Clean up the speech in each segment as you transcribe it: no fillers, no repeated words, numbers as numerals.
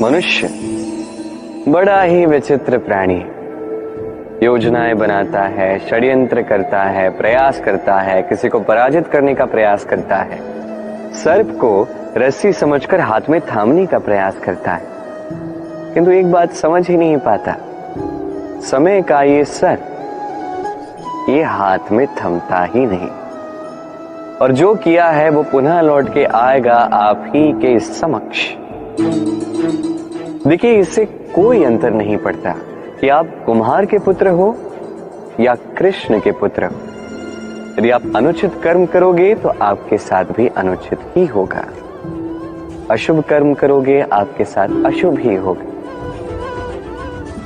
मनुष्य बड़ा ही विचित्र प्राणी है। योजनाएं बनाता है, षड्यंत्र करता है, प्रयास करता है, किसी को पराजित करने का प्रयास करता है, सर्प को रस्सी समझकर हाथ में थामने का प्रयास करता है, किंतु एक बात समझ ही नहीं पाता, समय का ये सर्प ये हाथ में थमता ही नहीं, और जो किया है वो पुनः लौट के आएगा आप ही के समक्ष। देखिए, इससे कोई अंतर नहीं पड़ता कि आप कुम्हार के पुत्र हो या कृष्ण के पुत्र हो। यदि आप अनुचित कर्म करोगे तो आपके साथ भी अनुचित ही होगा, अशुभ कर्म करोगे आपके साथ अशुभ ही होगा।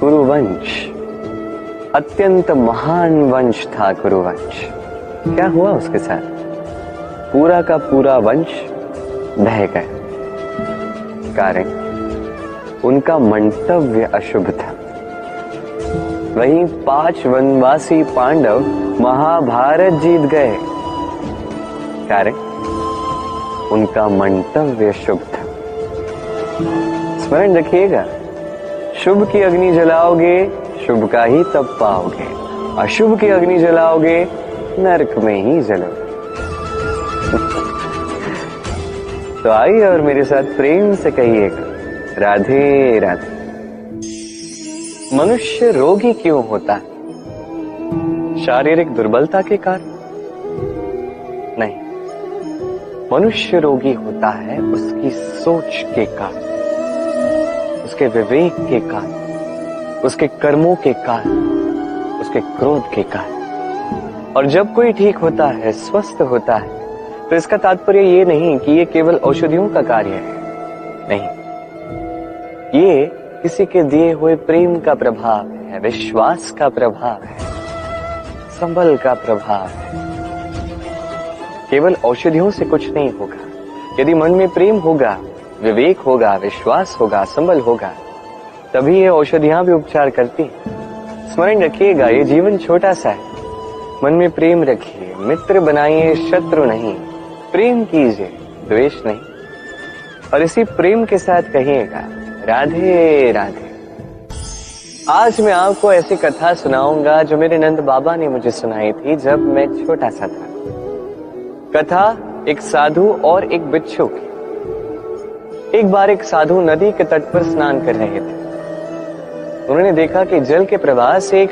कुरुवंश अत्यंत महान वंश था। कुरुवंश क्या हुआ उसके साथ? पूरा का पूरा वंश ढह गया। कारण उनका मंतव्य अशुभ था। वहीं 5 वनवासी पांडव महाभारत जीत गए, कारण उनका मंतव्य शुभ था। स्मरण रखिएगा, शुभ की अग्नि जलाओगे शुभ का ही तप पाओगे, अशुभ की अग्नि जलाओगे नरक में ही जलोगे। तो आइए और मेरे साथ प्रेम से कहिएगा, राधे राधे। मनुष्य रोगी क्यों होता है? शारीरिक दुर्बलता के कारण नहीं, मनुष्य रोगी होता है उसकी सोच के कारण, उसके विवेक के कारण, उसके कर्मों के कारण, उसके क्रोध के कारण। और जब कोई ठीक होता है, स्वस्थ होता है, तो इसका तात्पर्य ये नहीं कि ये केवल औषधियों का कार्य है, नहीं, ये किसी के दिए हुए प्रेम का प्रभाव है, विश्वास का प्रभाव है, संबल का प्रभाव है। केवल औषधियों से कुछ नहीं होगा। यदि मन में प्रेम होगा, विवेक होगा, विश्वास होगा, संबल होगा, तभी ये औषधियां भी उपचार करती हैं। स्मरण रखिएगा, ये जीवन छोटा सा है। मन में प्रेम रखिए, मित्र बनाइए, शत्रु नहीं। प्रेम कीजिए, द्वेष नहीं। और इसी प्रेम के साथ कहिएगा, राधे राधे। आज मैं आपको ऐसी कथा सुनाऊंगा जो मेरे नंद बाबा ने मुझे सुनाई थी जब मैं छोटा सा था। कथा एक साधु और एक बिच्छू की। एक बार एक साधु नदी के तट पर स्नान कर रहे थे। उन्होंने देखा कि जल के प्रवाह से एक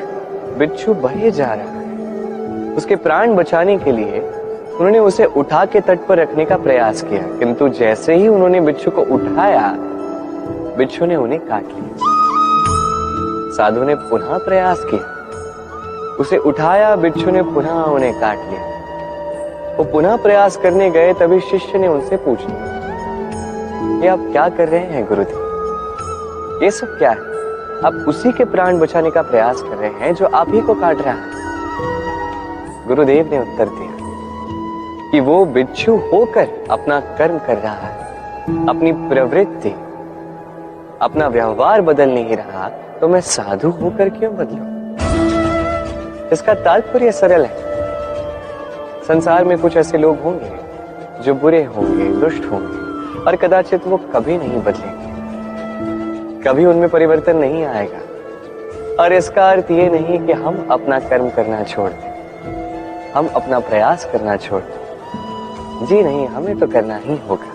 बिच्छू बहे जा रहा है। उसके प्राण बचाने के लिए उन्होंने उसे उठा के तट पर रखने का प्रयास किया, किंतु जैसे ही उन्होंने बिच्छू को उठाया, बिच्छू ने उन्हें काट लिया। साधु ने पुनः प्रयास किया, उसे उठाया, बिच्छू ने पुनः उन्हें काट लिया। वो पुनः प्रयास करने गए, तभी शिष्य ने उनसे पूछा, ये आप क्या कर रहे हैं गुरुदेव? ये सब क्या है? आप उसी के प्राण बचाने का प्रयास कर रहे हैं जो आप ही को काट रहा है। गुरुदेव ने उत्तर दिया कि वो बिच्छू होकर अपना कर्म कर रहा है, अपनी प्रवृत्ति, अपना व्यवहार बदल नहीं रहा, तो मैं साधु होकर क्यों बदलूं? इसका तात्पर्य सरल है। संसार में कुछ ऐसे लोग होंगे जो बुरे होंगे, दुष्ट होंगे, और कदाचित वो कभी नहीं बदलेंगे, कभी उनमें परिवर्तन नहीं आएगा। और इसका अर्थ ये नहीं कि हम अपना कर्म करना छोड़ दें, हम अपना प्रयास करना छोड़ दें। जी नहीं, हमें तो करना ही होगा,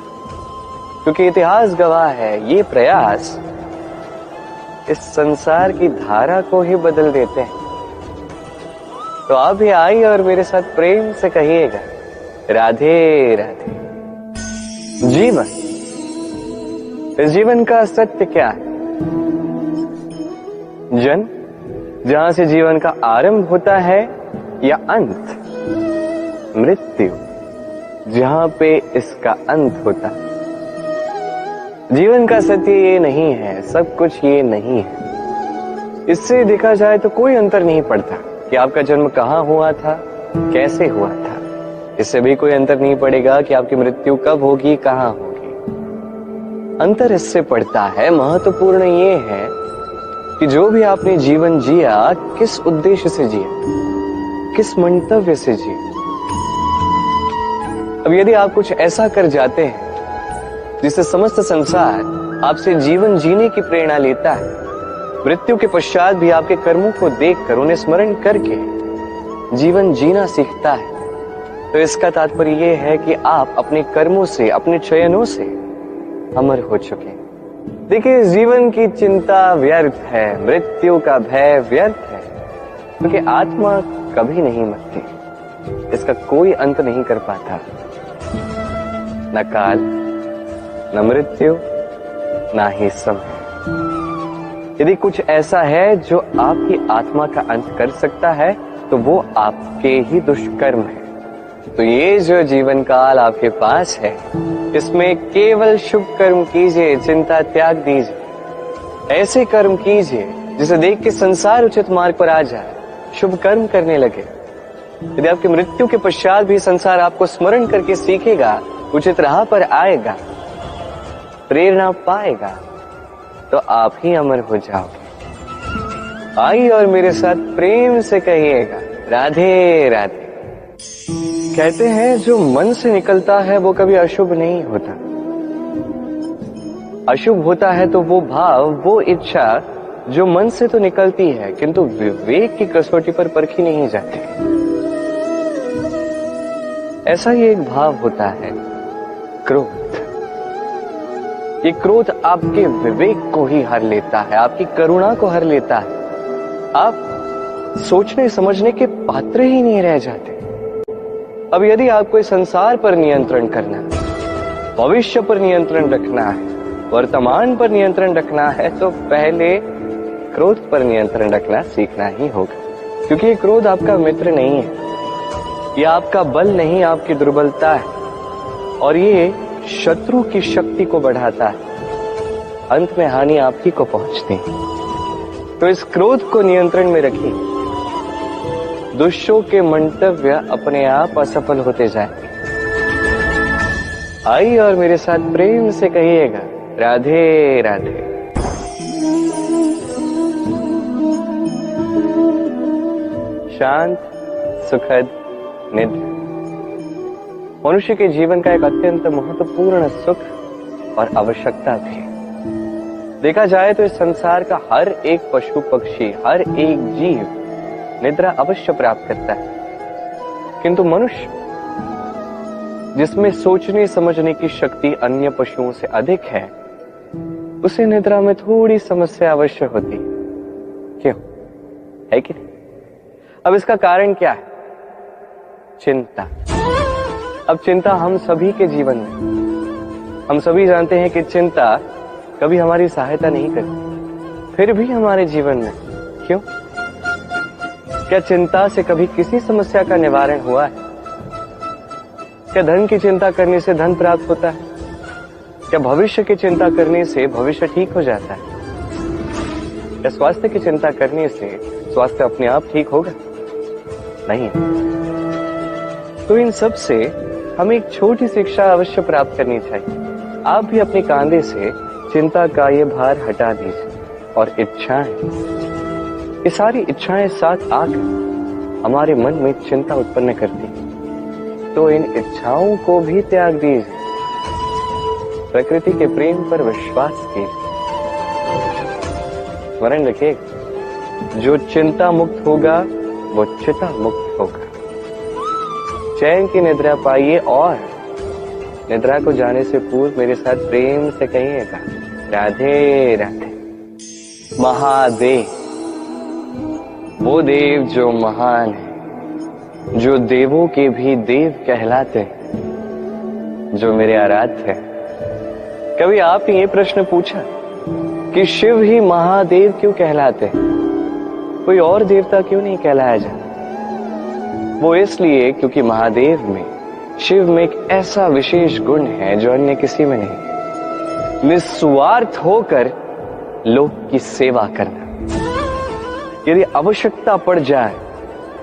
क्योंकि इतिहास गवाह है, ये प्रयास इस संसार की धारा को ही बदल देते हैं। तो आप भी आइए और मेरे साथ प्रेम से कहिएगा, राधे राधे। जीवन, इस जीवन का सत्य क्या है? जन्म, जहां से जीवन का आरंभ होता है, या अंत? मृत्यु, जहां पे इसका अंत होता है। जीवन का सत्य ये नहीं है, सब कुछ ये नहीं है। इससे देखा जाए तो कोई अंतर नहीं पड़ता कि आपका जन्म कहां हुआ था, कैसे हुआ था। इससे भी कोई अंतर नहीं पड़ेगा कि आपकी मृत्यु कब होगी, कहां होगी। अंतर इससे पड़ता है, महत्वपूर्ण ये है कि जो भी आपने जीवन जिया, किस उद्देश्य से जिया, किस मंतव्य से जिया। अब यदि आप कुछ ऐसा कर जाते हैं जिससे समस्त संसार आपसे जीवन जीने की प्रेरणा लेता है, मृत्यु के पश्चात भी आपके कर्मों को देखकर उन्हें स्मरण करके जीवन जीना सीखता है, तो इसका तात्पर्य यह है कि आप अपने कर्मों से, अपने चयनों से अमर हो चुके हैं। देखिए, जीवन की चिंता व्यर्थ है, मृत्यु का भय व्यर्थ है, क्योंकि आत्मा कभी नहीं मरती, इसका कोई अंत नहीं कर पाता। न काल, न मृत्यु, ना ही समय। यदि कुछ ऐसा है जो आपकी आत्मा का अंत कर सकता है, तो वो आपके ही दुष्कर्म है। तो ये जो जीवन काल आपके पास है, इसमें केवल शुभ कर्म कीजिए, चिंता त्याग दीजिए। ऐसे कर्म कीजिए जिसे देख के संसार उचित मार्ग पर आ जाए, शुभ कर्म करने लगे। यदि आपकी मृत्यु के पश्चात भी संसार आपको स्मरण करके सीखेगा, उचित राह पर आएगा, प्रेरणा पाएगा, तो आप ही अमर हो जाओगे। आइए और मेरे साथ प्रेम से कहिएगा, राधे राधे। कहते हैं जो मन से निकलता है वो कभी अशुभ नहीं होता। अशुभ होता है तो वो भाव, वो इच्छा जो मन से तो निकलती है, किंतु विवेक की कसौटी पर परखी नहीं जाती। ऐसा ही एक भाव होता है क्रोध। ये क्रोध आपके विवेक को ही हर लेता है, आपकी करुणा को हर लेता है। आप सोचने समझने के पात्र ही नहीं रह जाते। अब यदि आपको इस संसार पर नियंत्रण करना है, भविष्य पर नियंत्रण रखना है, वर्तमान पर नियंत्रण रखना है, तो पहले क्रोध पर नियंत्रण रखना सीखना ही होगा। क्योंकि ये क्रोध आपका मित्र नहीं है, ये आपका बल नहीं, आपकी दुर्बलता है, और ये शत्रु की शक्ति को बढ़ाता है। अंत में हानि आप ही को पहुंचती है। तो इस क्रोध को नियंत्रण में रखिए। दुष्टों के मंतव्य अपने आप असफल होते जाएंगे। आइए और मेरे साथ प्रेम से कहिएगा, राधे राधे। शांत सुखद निद्रा मनुष्य के जीवन का एक अत्यंत महत्वपूर्ण सुख और आवश्यकता भी है। देखा जाए तो इस संसार का हर एक पशु पक्षी, हर एक जीव निद्रा अवश्य प्राप्त करता है, किंतु मनुष्य जिसमें सोचने समझने की शक्ति अन्य पशुओं से अधिक है, उसे निद्रा में थोड़ी समस्या अवश्य होती। क्यों है कि नहीं? अब इसका कारण क्या है? चिंता। अब चिंता हम सभी के जीवन में, हम सभी जानते हैं कि चिंता कभी हमारी सहायता नहीं करती, फिर भी हमारे जीवन में क्यों? क्या चिंता से कभी किसी समस्या का निवारण हुआ है? क्या धन की चिंता करने से धन प्राप्त होता है? क्या भविष्य की चिंता करने से भविष्य ठीक हो जाता है? क्या स्वास्थ्य की चिंता करने से स्वास्थ्य अपने आप ठीक होगा? नहीं। तो इन सब से हमें एक छोटी शिक्षा अवश्य प्राप्त करनी चाहिए। आप भी अपने कांधे से चिंता का ये भार हटा दीजिए, और इच्छाएं, ये सारी इच्छाएं साथ आकर हमारे मन में चिंता उत्पन्न करती हैं, तो इन इच्छाओं को भी त्याग दीजिए। प्रकृति के प्रेम पर विश्वास कीजिए। स्मरण रखिए, जो चिंता मुक्त होगा वो चिता मुक्त होगा। चैन की निद्रा पाइए, और निद्रा को जाने से पूर्व मेरे साथ प्रेम से कहिएगा, राधे राधे। महादेव, वो देव जो महान है, जो देवों के भी देव कहलाते हैं, जो मेरे आराध्य हैं। कभी आपने ये प्रश्न पूछा कि शिव ही महादेव क्यों कहलाते हैं? कोई और देवता क्यों नहीं कहलाया जाता? वो इसलिए क्योंकि महादेव में, शिव में एक ऐसा विशेष गुण है जो अन्य किसी में नहीं। निस्वार्थ होकर लोक की सेवा करना। यदि आवश्यकता पड़ जाए,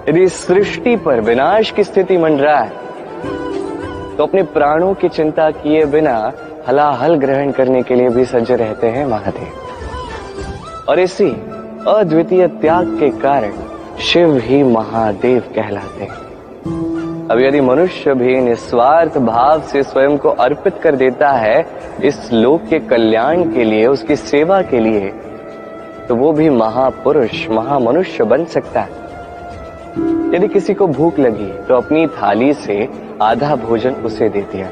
यदि सृष्टि पर विनाश की स्थिति मंडराए, तो अपने प्राणों की चिंता किए बिना हलाहल ग्रहण करने के लिए भी सज्ज रहते हैं महादेव। और इसी अद्वितीय त्याग के कारण शिव ही महादेव कहलाते हैं। अब यदि मनुष्य भी निस्वार्थ भाव से स्वयं को अर्पित कर देता है इस लोक के कल्याण के लिए, उसकी सेवा के लिए, तो वो भी महापुरुष, महामनुष्य बन सकता है। यदि किसी को भूख लगी तो अपनी थाली से आधा भोजन उसे दे दिया।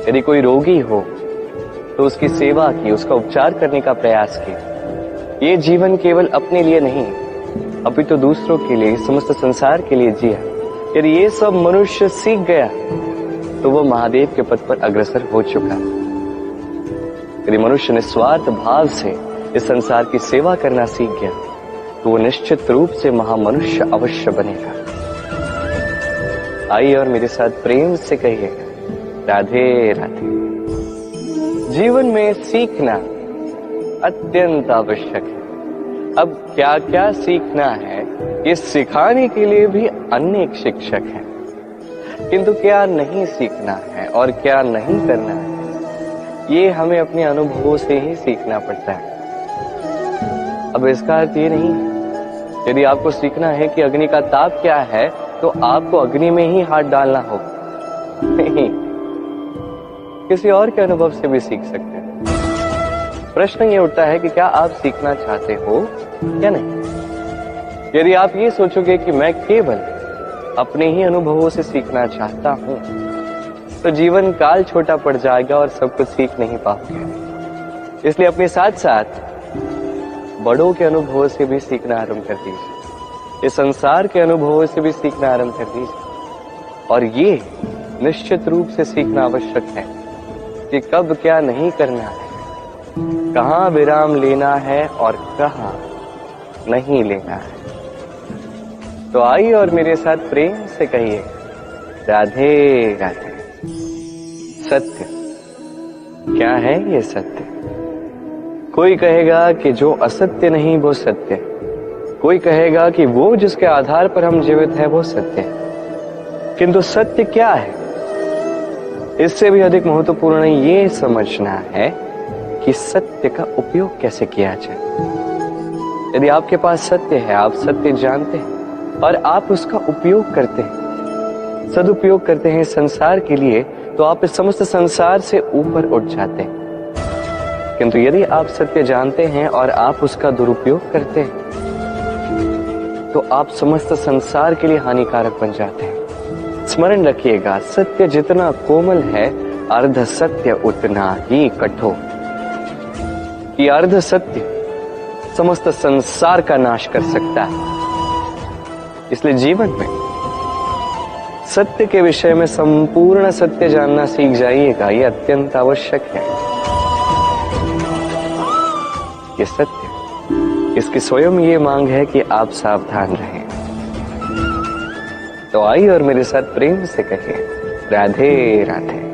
यदि कोई रोगी हो तो उसकी सेवा की, उसका उपचार करने का प्रयास किया। ये जीवन केवल अपने लिए नहीं, अपितु दूसरों के लिए, समस्त संसार के लिए जिया। यदि ये सब मनुष्य सीख गया तो वो महादेव के पद पर अग्रसर हो चुका। यदि मनुष्य निस्वार्थ भाव से इस संसार की सेवा करना सीख गया तो वो निश्चित रूप से महामनुष्य अवश्य बनेगा। आइए और मेरे साथ प्रेम से कहिएगा, राधे राधे। जीवन में सीखना अत्यंत आवश्यक है। अब क्या क्या सीखना है, ये सिखाने के लिए भी अनेक शिक्षक हैं, किंतु क्या नहीं सीखना है और क्या नहीं करना है, ये हमें अपने अनुभवों से ही सीखना पड़ता है। अब इसका अर्थ ये नहीं है यदि आपको सीखना है कि अग्नि का ताप क्या है तो आपको अग्नि में ही हाथ डालना होगा। नहीं, किसी और के अनुभव से भी सीख सकते हैं। प्रश्न ये उठता है कि क्या आप सीखना चाहते हो या नहीं। यदि आप ये सोचोगे कि मैं केवल अपने ही अनुभवों से सीखना चाहता हूं तो जीवन काल छोटा पड़ जाएगा और सब कुछ सीख नहीं पाओगे। इसलिए अपने साथ साथ बड़ों के अनुभवों से भी सीखना आरंभ कर दीजिए, इस संसार के अनुभवों से भी सीखना आरंभ कर दीजिए। और ये निश्चित रूप से सीखना आवश्यक है कि कब क्या नहीं करना है, कहाँ विराम लेना है और कहाँ नहीं लेना है। तो आइए और मेरे साथ प्रेम से कहिए, राधे राधे। सत्य क्या है ये सत्य? कोई कहेगा कि जो असत्य नहीं वो सत्य, कोई कहेगा कि वो जिसके आधार पर हम जीवित हैं वो सत्य है। किंतु सत्य क्या है? इससे भी अधिक महत्वपूर्ण ये समझना है कि सत्य का उपयोग कैसे किया जाए। यदि आपके पास सत्य है, आप सत्य जानते हैं और आप उसका उपयोग करते हैं, सदुपयोग करते हैं संसार के लिए, तो आप इस समस्त संसार से ऊपर उठ जाते हैं। किंतु यदि आप सत्य जानते हैं और आप उसका दुरुपयोग करते हैं तो आप समस्त संसार के लिए हानिकारक बन जाते हैं। स्मरण रखिएगा, सत्य जितना कोमल है अर्ध सत्य उतना ही कठोर। कि अर्ध सत्य समस्त संसार का नाश कर सकता है। इसलिए जीवन में सत्य के विषय में संपूर्ण सत्य जानना सीख जाइएगा, यह अत्यंत आवश्यक है। ये सत्य, इसकी स्वयं ये मांग है कि आप सावधान रहें। तो आइए और मेरे साथ प्रेम से कहिए, राधे राधे।